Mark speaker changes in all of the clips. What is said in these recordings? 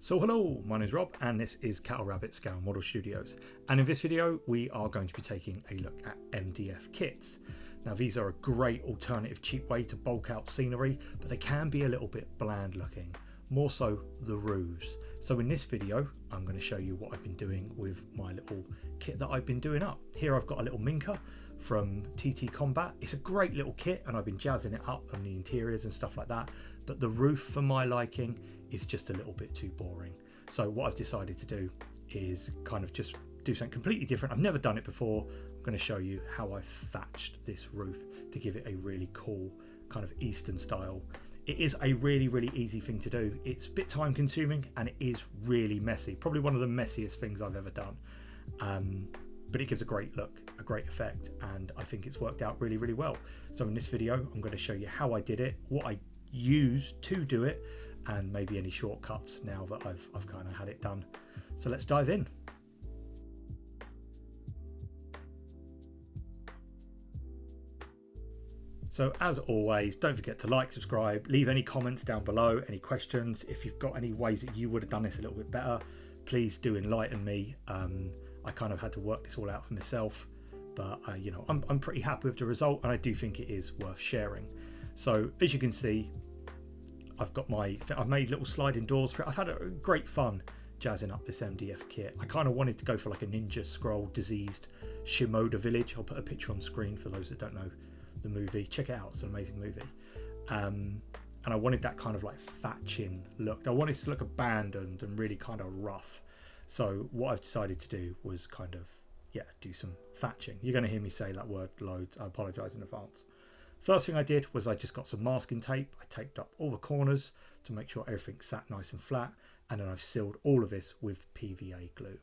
Speaker 1: So hello, my name is Rob and this is Cattle Rabbit Scale Model Studios, and in this video we are going to be taking a look at MDF kits. Now these are a great alternative cheap way to bulk out scenery, but they can be a little bit bland looking, more so the roofs. So in this video I'm going to show you what I've been doing with my little kit that I've been doing up. Here I've got a little Minka from TT Combat. It's a great little kit and I've been jazzing it up on the interiors and stuff like that, but the roof for my liking is just a little bit too boring. So what I've decided to do is kind of just do something completely different. I've never done it before. I'm going to show you how I've thatched this roof to give it a really cool kind of Eastern style. It is a really easy thing to do. It's a bit time consuming and it is really messy. Probably one of the messiest things I've ever done. But it gives a great look, a great effect, and I think it's worked out really well. So in this video I'm going to show you how I did it, what I used to do it, and maybe any shortcuts now that I've kind of had it done. So let's dive in. So as always, don't forget to like, subscribe, leave any comments down below, any questions. If you've got any ways that you would have done this a little bit better, please do enlighten me. I kind of had to work this all out for myself, but you know, I'm pretty happy with the result and I do think it is worth sharing. So as you can see, I've made little sliding doors for it. I've had a great fun jazzing up this MDF kit. I kind of wanted to go for like a Ninja Scroll diseased Shimoda village. I'll put a picture on screen for those that don't know the movie. Check it out, it's an amazing movie. And I wanted that kind of like thatching look. I wanted it to look abandoned and really kind of rough. So what I've decided to do was kind of, do some thatching. You're going to hear me say that word loads. I apologise in advance. First thing I did was I just got some masking tape. I taped up all the corners to make sure everything sat nice and flat, and then I've sealed all of this with PVA glue.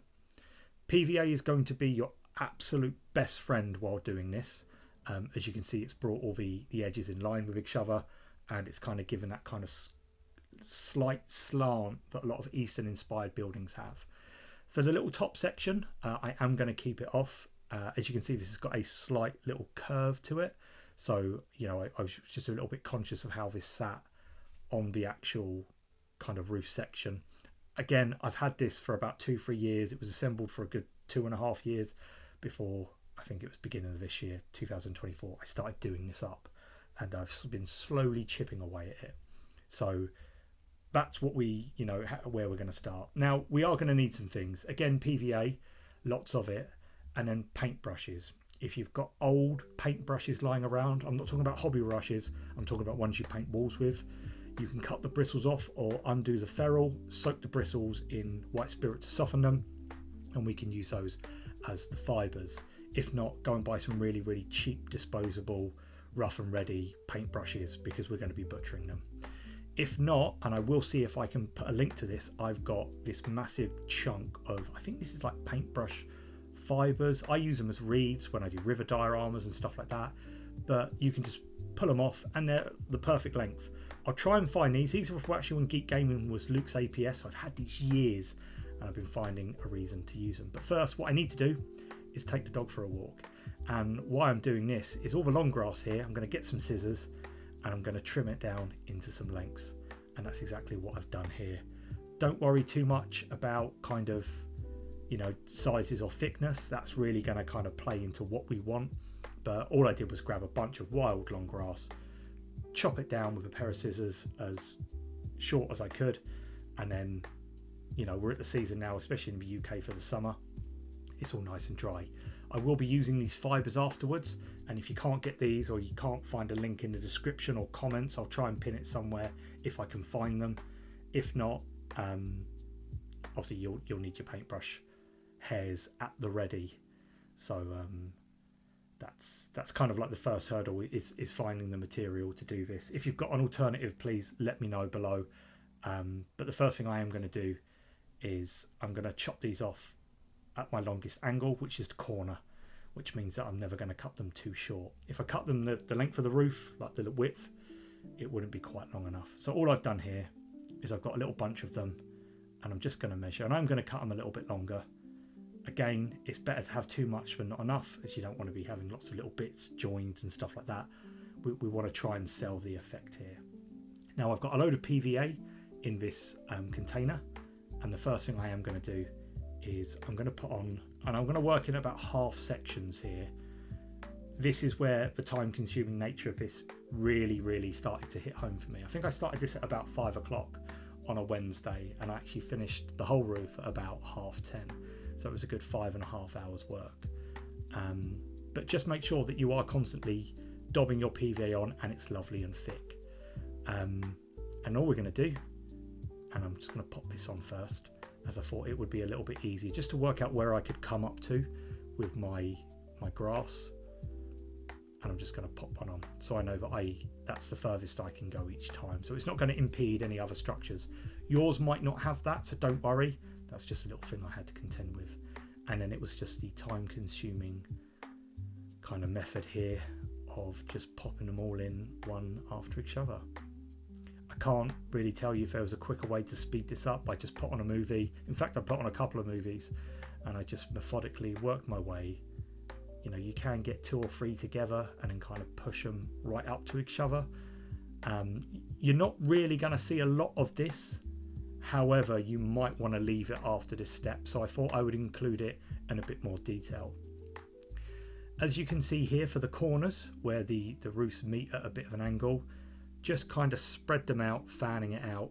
Speaker 1: PVA is going to be your absolute best friend while doing this. As you can see, it's brought all the edges in line with each other, and it's kind of given that kind of slight slant that a lot of Eastern inspired buildings have. For the little top section, I am going to keep it off. As you can see, this has got a slight little curve to it. So, you know, I was just a little bit conscious of how this sat on the actual kind of roof section. Again, I've had this for about 2-3 years. It was assembled for a good 2.5 years before, I think it was beginning of this year, 2024, I started doing this up, and I've been slowly chipping away at it. So that's what we, you know, where we're going to start. Now, we are going to need some things. Again, PVA, lots of it, and then paintbrushes. If you've got old paintbrushes lying around, I'm not talking about hobby brushes, I'm talking about ones you paint walls with. You can cut the bristles off or undo the ferrule, soak the bristles in white spirit to soften them, and we can use those as the fibres. If not, go and buy some really cheap disposable rough and ready paintbrushes, because we're going to be butchering them. If not, and I will see if I can put a link to this, I've got this massive chunk of, I think this is like paintbrush fibers. I use them as reeds when I do river dioramas and stuff like that, but you can just pull them off and they're the perfect length. I'll try and find these. These were actually when Geek Gaming was Luke's APS. I've had these years and I've been finding a reason to use them. But first, what I need to do is take the dog for a walk. And why I'm doing this is all the long grass here, I'm going to get some scissors and I'm going to trim it down into some lengths. And that's exactly what I've done here. Don't worry too much about kind of, you know, sizes or thickness. That's really going to kind of play into what we want. But all I did was grab a bunch of wild long grass, chop it down with a pair of scissors as short as I could, and then, you know, we're at the season now, especially in the UK for the summer, it's all nice and dry. I will be using these fibres afterwards, and if you can't get these or you can't find a link in the description or comments, I'll try and pin it somewhere if I can find them. If not, obviously you'll need your paintbrush hairs at the ready. So that's kind of like the first hurdle is finding the material to do this. If you've got an alternative, please let me know below. But the first thing I am going to do is I'm going to chop these off at my longest angle, which is the corner, which means that I'm never going to cut them too short. If I cut them the length of the roof, like the width, it wouldn't be quite long enough. So all I've done here is I've got a little bunch of them and I'm just going to measure, and I'm going to cut them a little bit longer. Again, it's better to have too much than not enough, as you don't want to be having lots of little bits, joins and stuff like that. We want to try and sell the effect here. Now I've got a load of PVA in this container, And the first thing I am going to do is I'm going to put on, and I'm going to work in about half sections here. This is where the time consuming nature of this really started to hit home for me. I think I started this at about 5 o'clock on a Wednesday, and I actually finished the whole roof at about 10:30. So it was a good 5.5 hours work. But just make sure that you are constantly daubing your PVA on and it's lovely and thick. And all we're going to do, and I'm just going to pop this on first, as I thought it would be a little bit easier just to work out where I could come up to with my grass. And I'm just going to pop one on so I know that that's the furthest I can go each time, so it's not going to impede any other structures. Yours might not have that, so don't worry, that's just a little thing I had to contend with. And then it was just the time consuming kind of method here of just popping them all in one after each other. I can't really tell you if there was a quicker way to speed this up. I just put on a movie. In fact, I put on a couple of movies and I just methodically worked my way. You know, you can get 2 or 3 together and then kind of push them right up to each other. You're not really going to see a lot of this. However, you might want to leave it after this step. So I thought I would include it in a bit more detail. As you can see here for the corners where the roofs meet at a bit of an angle, just kind of spread them out, fanning it out,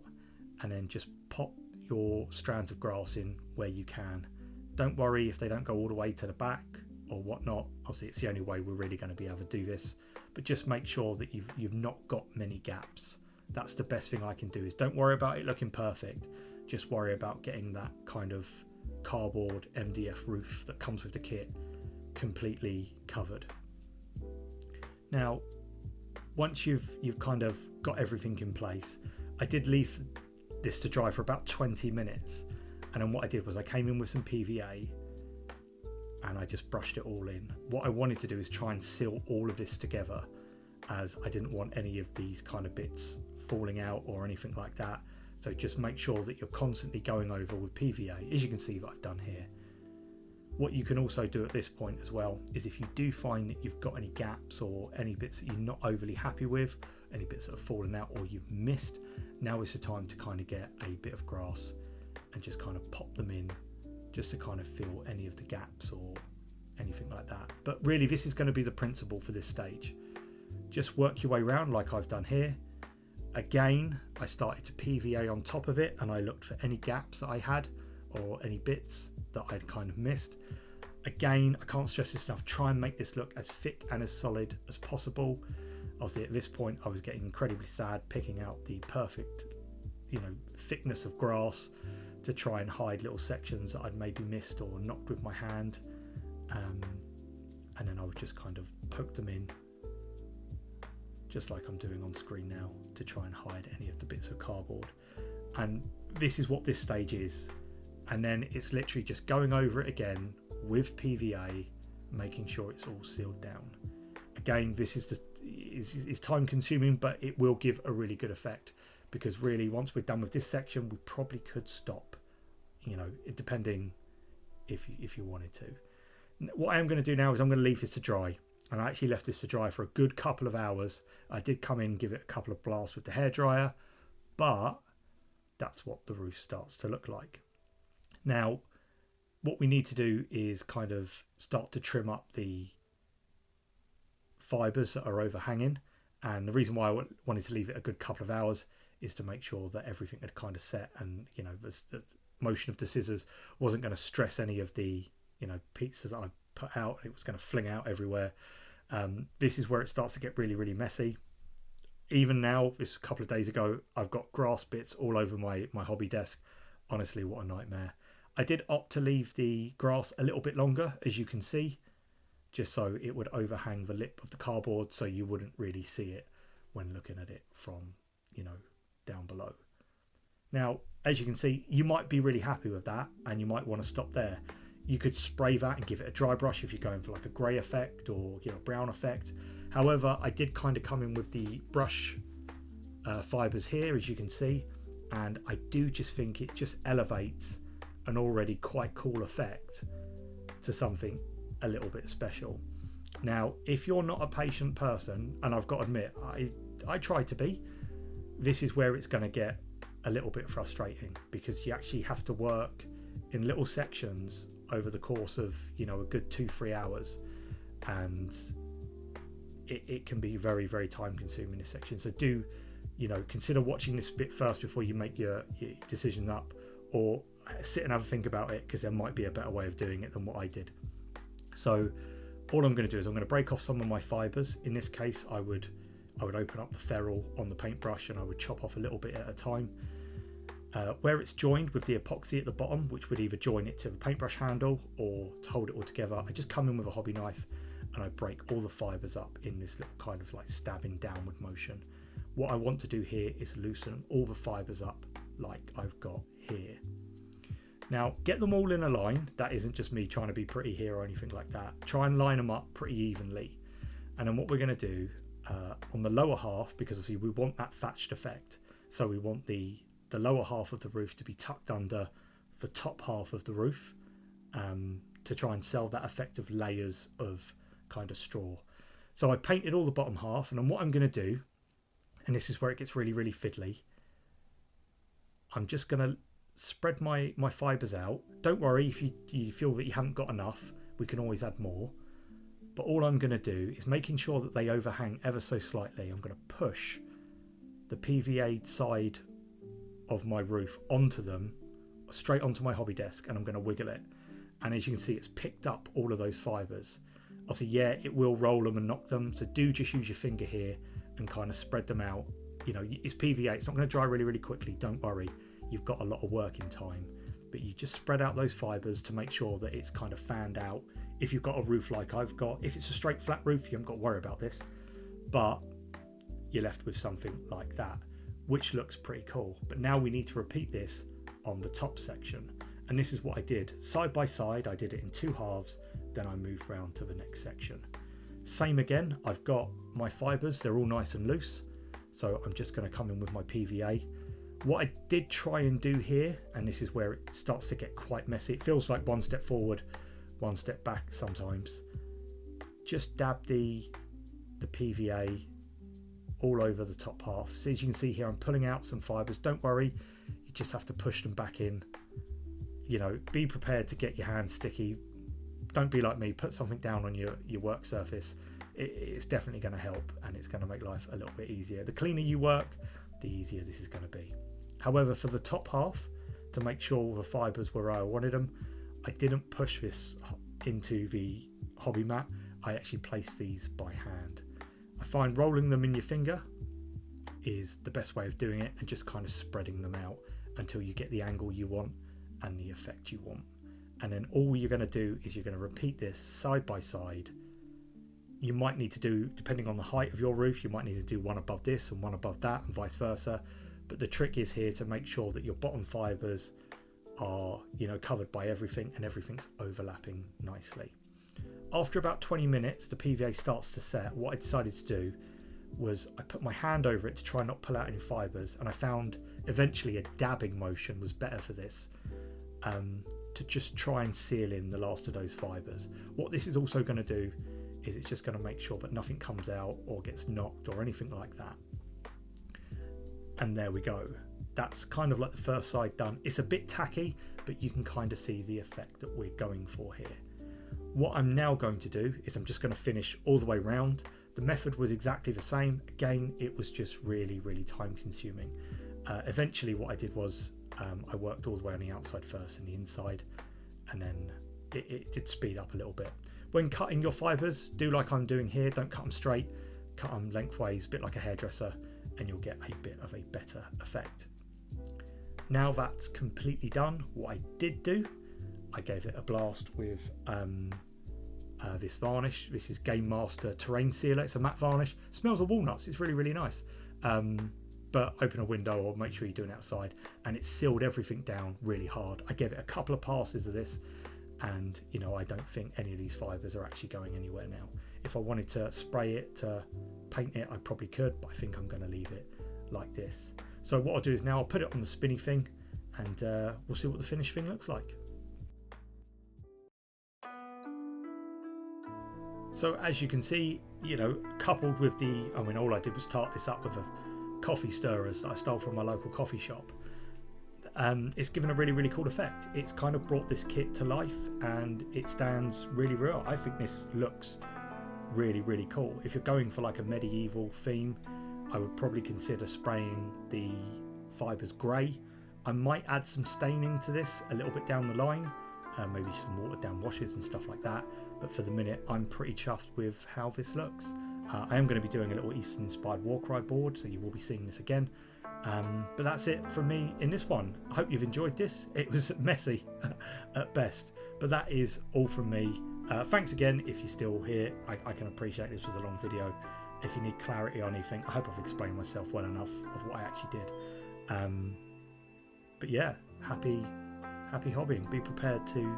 Speaker 1: and then just pop your strands of grass in where you can. Don't worry if they don't go all the way to the back or whatnot. Obviously it's the only way we're really going to be able to do this, but just make sure that you've not got many gaps. That's the best thing I can do, is don't worry about it looking perfect, just worry about getting that kind of cardboard MDF roof that comes with the kit completely covered. Now once you've kind of got everything in place, I did leave this to dry for about 20 minutes, and then what I did was I came in with some PVA and I just brushed it all in. What I wanted to do is try and seal all of this together, as I didn't want any of these kind of bits falling out or anything like that. So just make sure that you're constantly going over with PVA, as you can see that I've done here. What you can also do at this point as well is, if you do find that you've got any gaps or any bits that you're not overly happy with, any bits that have fallen out or you've missed, now is the time to kind of get a bit of grass and just kind of pop them in, just to kind of fill any of the gaps or anything like that. But really this is going to be the principle for this stage. Just work your way around like I've done here. Again, I started to PVA on top of it and I looked for any gaps that I had or any bits that I'd kind of missed. Again, I can't stress this enough, try and make this look as thick and as solid as possible. Obviously at this point I was getting incredibly sad picking out the perfect, you know, thickness of grass to try and hide little sections that I'd maybe missed or knocked with my hand, and then I would just kind of poke them in just like I'm doing on screen now to try and hide any of the bits of cardboard. And this is what this stage is, and then it's literally just going over it again with PVA, making sure it's all sealed down. Again, this is time consuming, but it will give a really good effect, because really once we're done with this section we probably could stop, you know, depending if you wanted to. What I am going to do now is I'm going to leave this to dry, and I actually left this to dry for a good couple of hours. I did come in, give it a couple of blasts with the hairdryer, but that's what the roof starts to look like. Now what we need to do is kind of start to trim up the fibres that are overhanging, and the reason why I wanted to leave it a good couple of hours is to make sure that everything had kind of set, and you know, the motion of the scissors wasn't going to stress any of the, you know, pieces that I put out, and it was going to fling out everywhere. This is where it starts to get really messy. Even now, this a couple of days ago, I've got grass bits all over my hobby desk. Honestly, what a nightmare. I did opt to leave the grass a little bit longer, as you can see, just so it would overhang the lip of the cardboard, so you wouldn't really see it when looking at it from, you know, down below. Now, as you can see, you might be really happy with that and you might want to stop there. You could spray that and give it a dry brush if you're going for like a grey effect or, you know, brown effect. However, I did kind of come in with the brush fibres here, as you can see, and I do just think it just elevates an already quite cool effect to something a little bit special. Now, if you're not a patient person, and I've got to admit, I try to be, this is where it's going to get a little bit frustrating, because you actually have to work in little sections over the course of, you know, a good 2-3 hours, and it can be very, very time consuming, this section. So do, you know, consider watching this bit first before you make your decision up, or sit and have a think about it, because there might be a better way of doing it than what I did. So all I'm going to do is I'm going to break off some of my fibers. In this case, I would open up the ferrule on the paintbrush and I would chop off a little bit at a time. Where it's joined with the epoxy at the bottom, which would either join it to the paintbrush handle or to hold it all together, I just come in with a hobby knife and I break all the fibers up in this little kind of like stabbing downward motion. What I want to do here is loosen all the fibers up like I've got here. Now get them all in a line. That isn't just me trying to be pretty here or anything like that. Try and line them up pretty evenly. And then what we're going to do on the lower half, because obviously we want that thatched effect, so we want the lower half of the roof to be tucked under the top half of the roof, to try and sell that effect of layers of kind of straw. So I painted all the bottom half, and then what I'm going to do, and this is where it gets really, really fiddly, I'm just going to spread my fibers out. Don't worry if you feel that you haven't got enough, we can always add more. But all I'm going to do is, making sure that they overhang ever so slightly, I'm going to push the PVA side of my roof onto them, straight onto my hobby desk, and I'm going to wiggle it. And as you can see, it's picked up all of those fibers. Obviously, yeah, it will roll them and knock them, so do just use your finger here and kind of spread them out. You know, it's PVA, it's not going to dry really, really quickly, don't worry. You've got a lot of working time, but you just spread out those fibers to make sure that it's kind of fanned out. If you've got a roof like I've got, if it's a straight flat roof, you haven't got to worry about this, but you're left with something like that, which looks pretty cool. But now we need to repeat this on the top section, and this is what I did side by side. I did it in 2 halves, then I moved round to the next section. Same again, I've got my fibers, they're all nice and loose, so I'm just going to come in with my PVA. What I did try and do here, and this is where it starts to get quite messy, it feels like one step forward, one step back sometimes, just dab the PVA all over the top half. So as you can see here, I'm pulling out some fibers. Don't worry, you just have to push them back in. You know, be prepared to get your hands sticky. Don't be like me, put something down on your work surface. It's definitely going to help, and it's going to make life a little bit easier. The cleaner you work, the easier this is going to be. However, for the top half, to make sure the fibers were where I wanted them, I didn't push this into the hobby mat. I actually placed these by hand. I find rolling them in your finger is the best way of doing it, and just kind of spreading them out until you get the angle you want and the effect you want. And then all you're going to do is you're going to repeat this side by side. You might need to do, depending on the height of your roof, you might need to do one above this and one above that and vice versa. But the trick is here to make sure that your bottom fibers are, you know, covered by everything and everything's overlapping nicely. After about 20 minutes, the PVA starts to set. What I decided to do was I put my hand over it to try not pull out any fibers, and I found eventually a dabbing motion was better for this, to just try and seal in the last of those fibers. What this is also going to do is it's just going to make sure that nothing comes out or gets knocked or anything like that. And there we go. That's kind of like the first side done. It's a bit tacky, but you can kind of see the effect that we're going for here. What I'm now going to do is I'm just going to finish all the way round. The method was exactly the same. Again, it was just really, really time consuming. Eventually what I did was I worked all the way on the outside first and the inside, and then it did speed up a little bit. When cutting your fibers, do like I'm doing here. Don't cut them straight, cut them lengthways, a bit like a hairdresser, and you'll get a bit of a better effect. Now that's completely done, what I did do, I gave it a blast with this varnish. This is Game Master Terrain Sealer. It's a matte varnish. Smells of walnuts. It's really, really nice. But open a window or make sure you're doing it outside, and it sealed everything down really hard. I gave it a couple of passes of this, and you know, I don't think any of these fibers are actually going anywhere now. If I wanted to spray it, to paint it, I probably could, but I think I'm going to leave it like this. So what I'll do is now I'll put it on the spinny thing, and we'll see what the finished thing looks like. So as you can see, you know, coupled with the, I mean, all I did was tart this up with a coffee stirrers that I stole from my local coffee shop. it's given a really, really cool effect. It's kind of brought this kit to life, and it stands really real. I think this looks really, really cool. If you're going for like a medieval theme, I would probably consider spraying the fibres grey. I might add some staining to this a little bit down the line, maybe some watered down washes and stuff like that, but for the minute I'm pretty chuffed with how this looks. I am going to be doing a little Eastern inspired warcry board, so you will be seeing this again. But that's it from me in this one. I hope you've enjoyed this. It was messy at best, but that is all from me. Thanks again if you're still here. I can appreciate this was a long video. If you need clarity on anything, I hope I've explained myself well enough of what I actually did. But yeah, happy hobbying. Be prepared to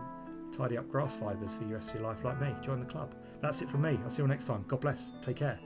Speaker 1: tidy up grass fibres for the rest of your life like me. Join the club. That's it from me. I'll see you all next time. God bless. Take care.